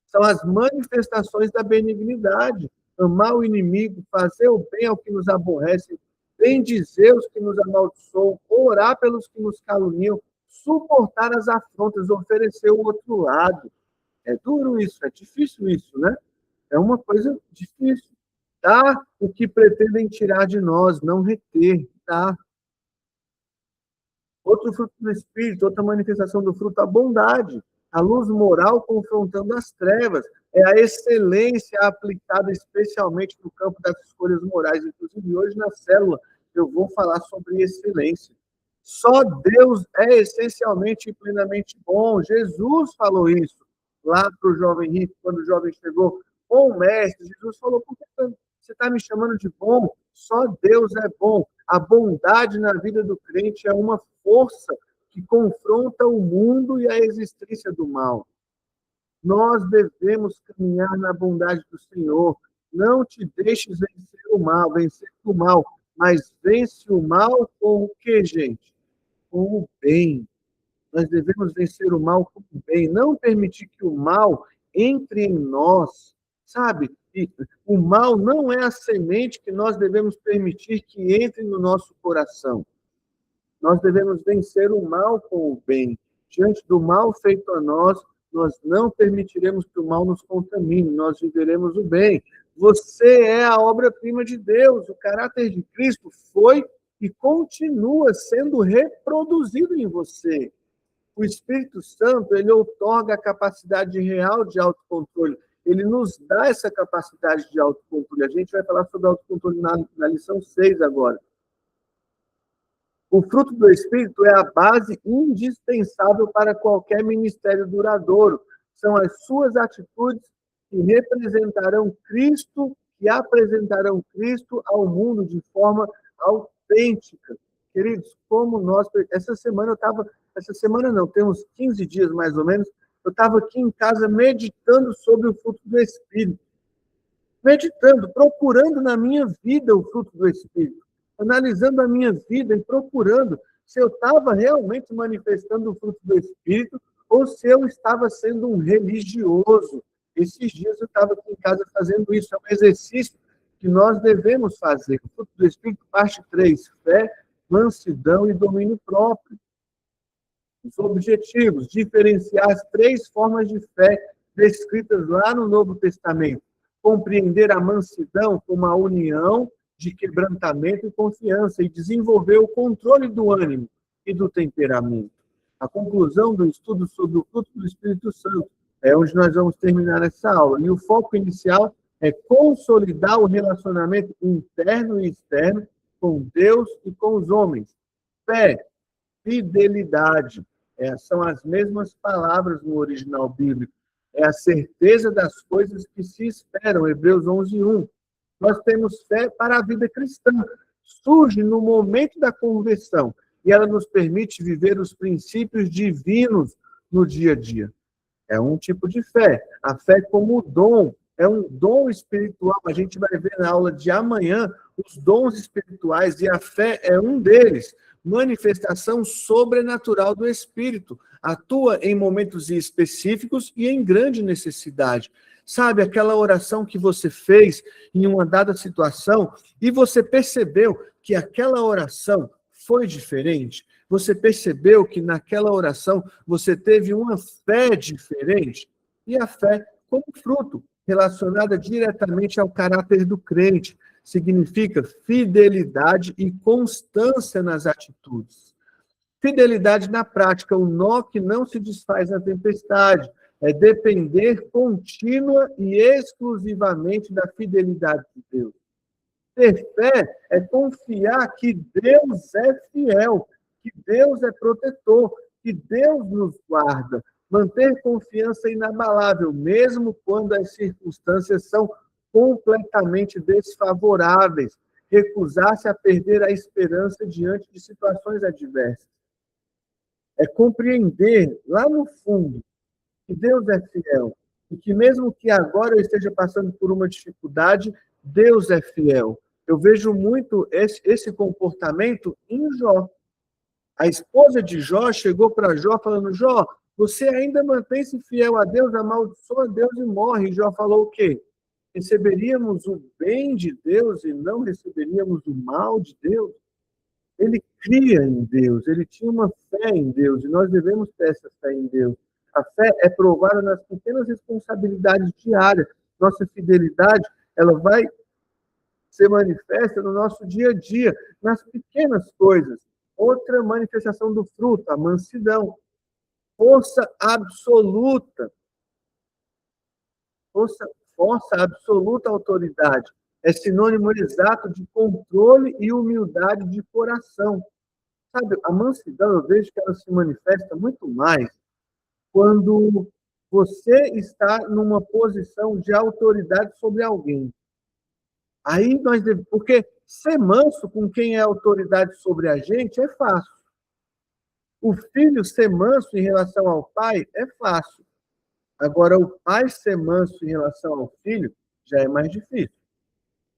São as manifestações da benignidade. Amar o inimigo, fazer o bem ao que nos aborrece, bendizer os que nos amaldiçoam, orar pelos que nos caluniam, suportar as afrontas, oferecer o outro lado. É duro isso, é difícil isso, né? É uma coisa difícil. Dar o que pretendem tirar de nós, não reter, tá? Outro fruto do Espírito, outra manifestação do fruto, a bondade. A luz moral confrontando as trevas. É a excelência aplicada especialmente no campo das escolhas morais. Inclusive, hoje na célula, eu vou falar sobre excelência. Só Deus é essencialmente e plenamente bom. Jesus falou isso lá para o jovem rico, quando o jovem chegou. Bom mestre, Jesus falou, por que você está me chamando de bom? Só Deus é bom. A bondade na vida do crente é uma força que confronta o mundo e a existência do mal. Nós devemos caminhar na bondade do Senhor. Não te deixes vencer o mal, mas vence o mal com o que, gente? Com o bem. Nós devemos vencer o mal com o bem, não permitir que o mal entre em nós, sabe? E o mal não é a semente que nós devemos permitir que entre no nosso coração. Nós devemos vencer o mal com o bem. Diante do mal feito a nós, nós não permitiremos que o mal nos contamine, nós viveremos o bem. Você é a obra-prima de Deus, o caráter de Cristo foi e continua sendo reproduzido em você. O Espírito Santo, ele outorga a capacidade real de autocontrole. Ele nos dá essa capacidade de autocontrole. A gente vai falar sobre autocontrole na lição 6 agora. O fruto do Espírito é a base indispensável para qualquer ministério duradouro. São as suas atitudes que representarão Cristo, que apresentarão Cristo ao mundo de forma autêntica. Queridos, como nós... Essa semana não, tem uns 15 dias mais ou menos, eu estava aqui em casa meditando sobre o fruto do Espírito. Meditando, procurando na minha vida o fruto do Espírito. Analisando a minha vida e procurando se eu estava realmente manifestando o fruto do Espírito ou se eu estava sendo um religioso. Esses dias eu estava aqui em casa fazendo isso. É um exercício que nós devemos fazer. O fruto do Espírito, parte 3, fé, mansidão e domínio próprio. Os objetivos, diferenciar as 3 formas de fé descritas lá no Novo Testamento. Compreender a mansidão como a união de quebrantamento e confiança e desenvolver o controle do ânimo e do temperamento. A conclusão do estudo sobre o fruto do Espírito Santo é onde nós vamos terminar essa aula. E o foco inicial é consolidar o relacionamento interno e externo com Deus e com os homens. Fé, fidelidade, são as mesmas palavras no original bíblico. É a certeza das coisas que se esperam, Hebreus 11:1. Nós temos fé para a vida cristã. Surge no momento da conversão e ela nos permite viver os princípios divinos no dia a dia. É um tipo de fé. A fé como dom, é um dom espiritual. A gente vai ver na aula de amanhã os dons espirituais e a fé é um deles. Manifestação sobrenatural do Espírito. Atua em momentos específicos e em grande necessidade. Sabe, aquela oração que você fez em uma dada situação e você percebeu que aquela oração foi diferente? Você percebeu que naquela oração você teve uma fé diferente? E a fé, como fruto, relacionada diretamente ao caráter do crente, significa fidelidade e constância nas atitudes. Fidelidade na prática, o nó que não se desfaz na tempestade. É depender contínua e exclusivamente da fidelidade de Deus. Ter fé é confiar que Deus é fiel, que Deus é protetor, que Deus nos guarda. Manter confiança inabalável, mesmo quando as circunstâncias são completamente desfavoráveis. Recusar-se a perder a esperança diante de situações adversas. É compreender lá no fundo que Deus é fiel, e que mesmo que agora eu esteja passando por uma dificuldade, Deus é fiel. Eu vejo muito esse comportamento em Jó. A esposa de Jó chegou para Jó falando, Jó, você ainda mantém-se fiel a Deus, amaldiçoa a Deus e morre. E Jó falou o quê? Receberíamos o bem de Deus e não receberíamos o mal de Deus? Ele cria em Deus, ele tinha uma fé em Deus, e nós devemos ter essa fé em Deus. A fé é provada nas pequenas responsabilidades diárias. Nossa fidelidade, ela vai ser manifesta no nosso dia a dia, nas pequenas coisas. Outra manifestação do fruto, a mansidão. Força absoluta. Força absoluta autoridade. É sinônimo exato de controle e humildade de coração. Sabe, a mansidão, eu vejo que ela se manifesta muito mais quando você está numa posição de autoridade sobre alguém. Aí nós devemos, porque ser manso com quem é autoridade sobre a gente é fácil. O filho ser manso em relação ao pai é fácil. Agora, o pai ser manso em relação ao filho já é mais difícil.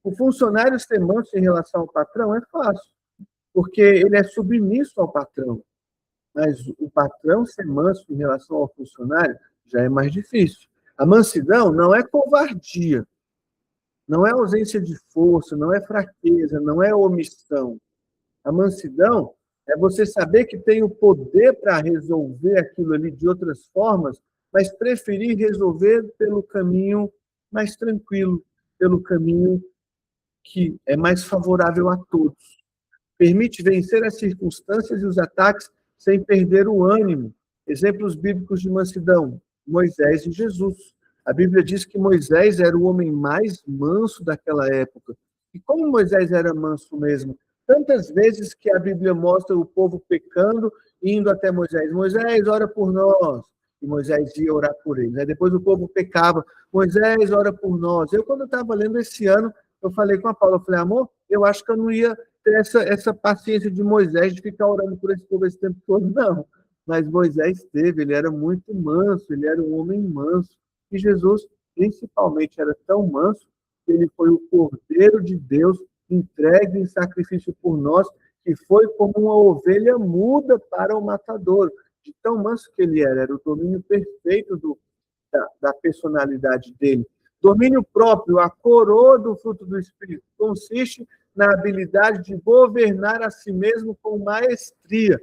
O funcionário ser manso em relação ao patrão é fácil, porque ele é submisso ao patrão. Mas o patrão ser manso em relação ao funcionário já é mais difícil. A mansidão não é covardia, não é ausência de força, não é fraqueza, não é omissão. A mansidão é você saber que tem o poder para resolver aquilo ali de outras formas, mas preferir resolver pelo caminho mais tranquilo, pelo caminho que é mais favorável a todos. Permite vencer as circunstâncias e os ataques sem perder o ânimo. Exemplos bíblicos de mansidão: Moisés e Jesus. A Bíblia diz que Moisés era o homem mais manso daquela época. E como Moisés era manso mesmo? Tantas vezes que a Bíblia mostra o povo pecando, indo até Moisés. Moisés, ora por nós. E Moisés ia orar por eles. Aí depois o povo pecava. Moisés, ora por nós. Eu, quando estava lendo esse ano, eu falei com a Paula, eu falei, amor, eu acho que eu não ia ter essa paciência de Moisés de ficar orando por esse povo esse tempo todo, não. Mas Moisés teve, ele era muito manso, ele era um homem manso. E Jesus, principalmente, era tão manso que ele foi o Cordeiro de Deus entregue em sacrifício por nós, que foi como uma ovelha muda para o matador. De tão manso que ele era o domínio perfeito da personalidade dele. Domínio próprio, a coroa do fruto do Espírito, consiste na habilidade de governar a si mesmo com maestria.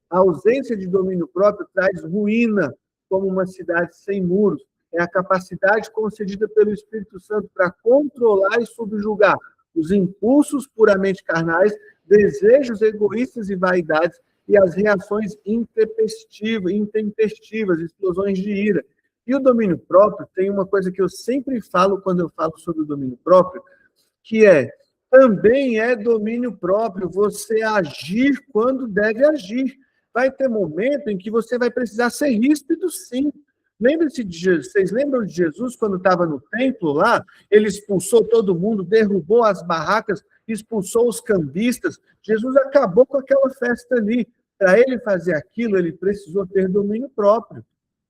A ausência de domínio próprio traz ruína, como uma cidade sem muros. É a capacidade concedida pelo Espírito Santo para controlar e subjugar os impulsos puramente carnais, desejos egoístas e vaidades e as reações intempestivas, explosões de ira. E o domínio próprio tem uma coisa que eu sempre falo quando eu falo sobre o domínio próprio, que também é domínio próprio você agir quando deve agir. Vai ter momento em que você vai precisar ser ríspido, sim. Lembre-se de Jesus. Vocês lembram de Jesus quando estava no templo lá? Ele expulsou todo mundo, derrubou as barracas, expulsou os cambistas. Jesus acabou com aquela festa ali. Para ele fazer aquilo, ele precisou ter domínio próprio.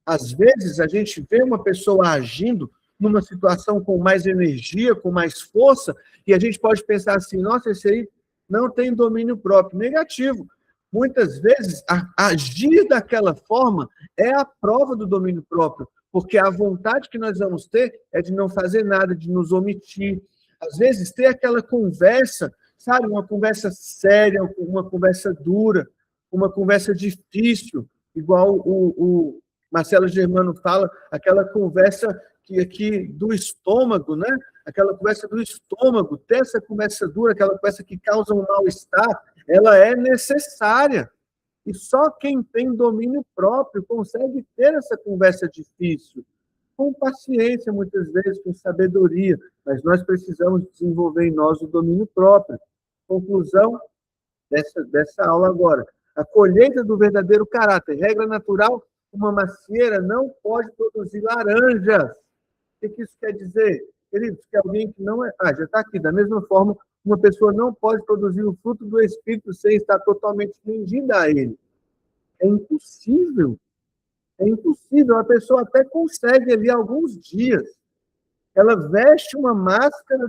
Às vezes, a gente vê uma pessoa agindo numa situação com mais energia, com mais força, e a gente pode pensar assim, nossa, esse aí não tem domínio próprio. Negativo. Muitas vezes, agir daquela forma é a prova do domínio próprio, porque a vontade que nós vamos ter é de não fazer nada, de nos omitir. Às vezes, ter aquela conversa, sabe, uma conversa séria, uma conversa dura, uma conversa difícil, igual o Marcelo Germano fala, aquela conversa aqui do estômago, né? Aquela conversa do estômago, ter essa conversa dura, aquela conversa que causa um mal-estar, ela é necessária. E só quem tem domínio próprio consegue ter essa conversa difícil, com paciência, muitas vezes, com sabedoria, mas nós precisamos desenvolver em nós o domínio próprio. Conclusão dessa aula agora. A colheita do verdadeiro caráter. Regra natural, uma macieira não pode produzir laranjas. O que isso quer dizer? Queridos, que alguém que não é... já está aqui. Da mesma forma, uma pessoa não pode produzir o fruto do Espírito sem estar totalmente rendida a ele. É impossível. É impossível. A pessoa até consegue ali alguns dias. Ela veste uma máscara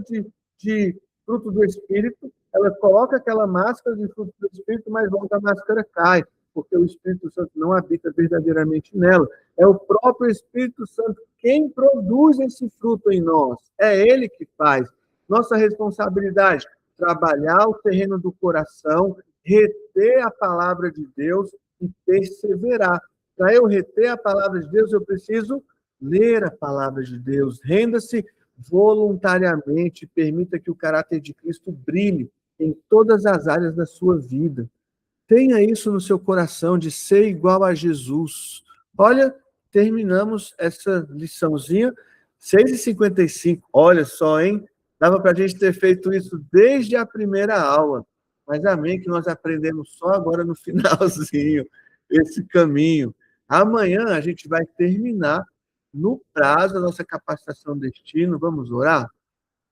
de fruto do Espírito, ela coloca aquela máscara de fruto do Espírito, mas logo a máscara cai, porque o Espírito Santo não habita verdadeiramente nela. É o próprio Espírito Santo quem produz esse fruto em nós. É ele que faz. Nossa responsabilidade, trabalhar o terreno do coração, reter a palavra de Deus e perseverar. Para eu reter a palavra de Deus, eu preciso ler a palavra de Deus. Renda-se voluntariamente, permita que o caráter de Cristo brilhe em todas as áreas da sua vida. Tenha isso no seu coração, de ser igual a Jesus. Olha, terminamos essa liçãozinha, 6h55. Olha só, hein? Dava para a gente ter feito isso desde a primeira aula. Mas amém, que nós aprendemos só agora no finalzinho esse caminho. Amanhã a gente vai terminar no prazo a nossa capacitação destino. Vamos orar?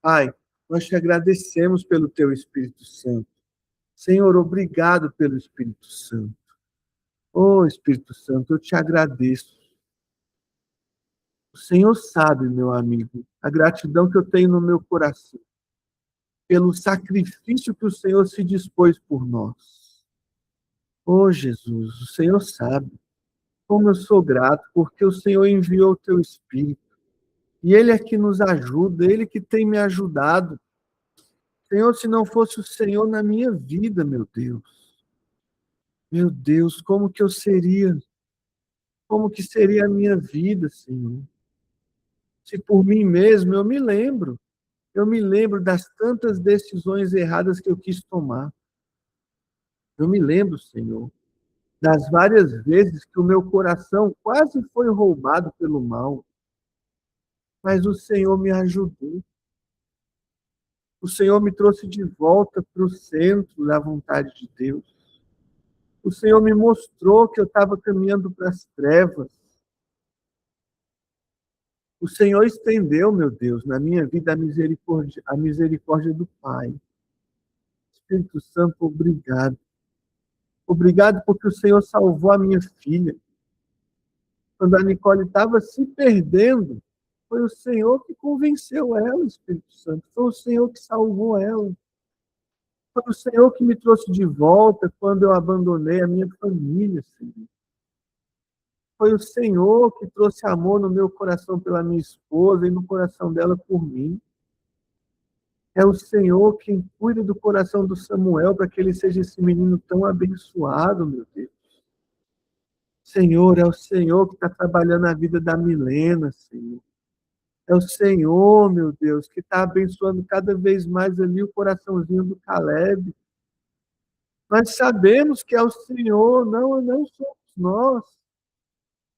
Pai, nós te agradecemos pelo teu Espírito Santo. Senhor, obrigado pelo Espírito Santo. Oh, Espírito Santo, eu te agradeço. O Senhor sabe, meu amigo, a gratidão que eu tenho no meu coração pelo sacrifício que o Senhor se dispôs por nós. Oh, Jesus, o Senhor sabe como eu sou grato, porque o Senhor enviou o teu Espírito. E Ele é que nos ajuda, Ele que tem me ajudado. Senhor, se não fosse o Senhor na minha vida, meu Deus, como que eu seria? Como que seria a minha vida, Senhor? Se por mim mesmo eu me lembro das tantas decisões erradas que eu quis tomar. Eu me lembro, Senhor, das várias vezes que o meu coração quase foi roubado pelo mal, mas o Senhor me ajudou. O Senhor me trouxe de volta para o centro da vontade de Deus. O Senhor me mostrou que eu estava caminhando para as trevas. O Senhor estendeu, meu Deus, na minha vida a misericórdia do Pai. Espírito Santo, obrigado. Obrigado porque o Senhor salvou a minha filha. Quando a Nicole estava se perdendo, foi o Senhor que convenceu ela, Espírito Santo. Foi o Senhor que salvou ela. Foi o Senhor que me trouxe de volta quando eu abandonei a minha família, Senhor. Foi o Senhor que trouxe amor no meu coração pela minha esposa e no coração dela por mim. É o Senhor quem cuida do coração do Samuel para que ele seja esse menino tão abençoado, meu Deus. Senhor, é o Senhor que está trabalhando a vida da Milena, Senhor. É o Senhor, meu Deus, que está abençoando cada vez mais ali o coraçãozinho do Caleb. Nós sabemos que é o Senhor, não somos nós.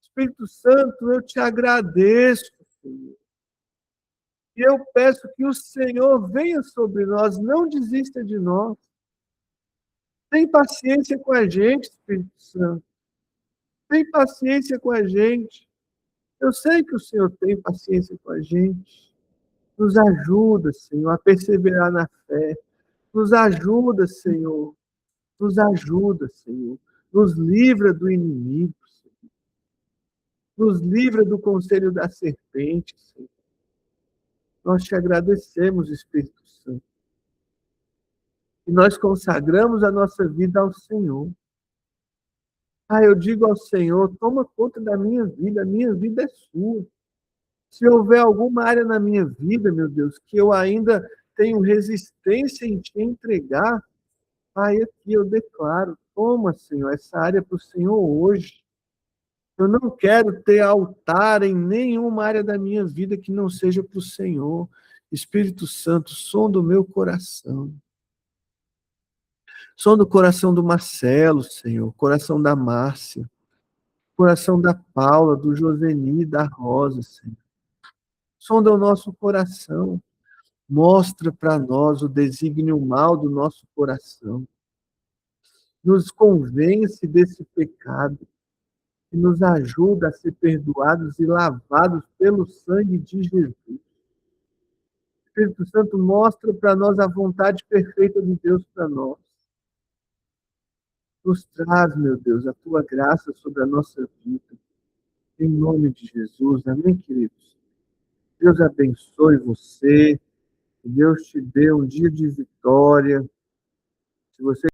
Espírito Santo, eu te agradeço, Senhor. E eu peço que o Senhor venha sobre nós, não desista de nós. Tem paciência com a gente, Espírito Santo. Tem paciência com a gente. Eu sei que o Senhor tem paciência com a gente. Nos ajuda, Senhor, a perseverar na fé. Nos ajuda, Senhor. Nos ajuda, Senhor. Nos livra do inimigo, Senhor. Nos livra do conselho da serpente, Senhor. Nós te agradecemos, Espírito Santo. E nós consagramos a nossa vida ao Senhor. Eu digo ao Senhor, toma conta da minha vida, a minha vida é sua. Se houver alguma área na minha vida, meu Deus, que eu ainda tenho resistência em te entregar, aqui eu declaro, toma, Senhor, essa área para o Senhor hoje. Eu não quero ter altar em nenhuma área da minha vida que não seja para o Senhor. Espírito Santo, som do meu coração. Som do coração do Marcelo, Senhor, coração da Márcia, coração da Paula, do Joseni, da Rosa, Senhor. Sonda o nosso coração. Mostra para nós o desígnio mal do nosso coração. Nos convence desse pecado e nos ajuda a ser perdoados e lavados pelo sangue de Jesus. Espírito Santo, mostra para nós a vontade perfeita de Deus para nós. Nos traz, meu Deus, a tua graça sobre a nossa vida. Em nome de Jesus. Amém, queridos? Deus abençoe você. Que Deus te dê um dia de vitória. Se você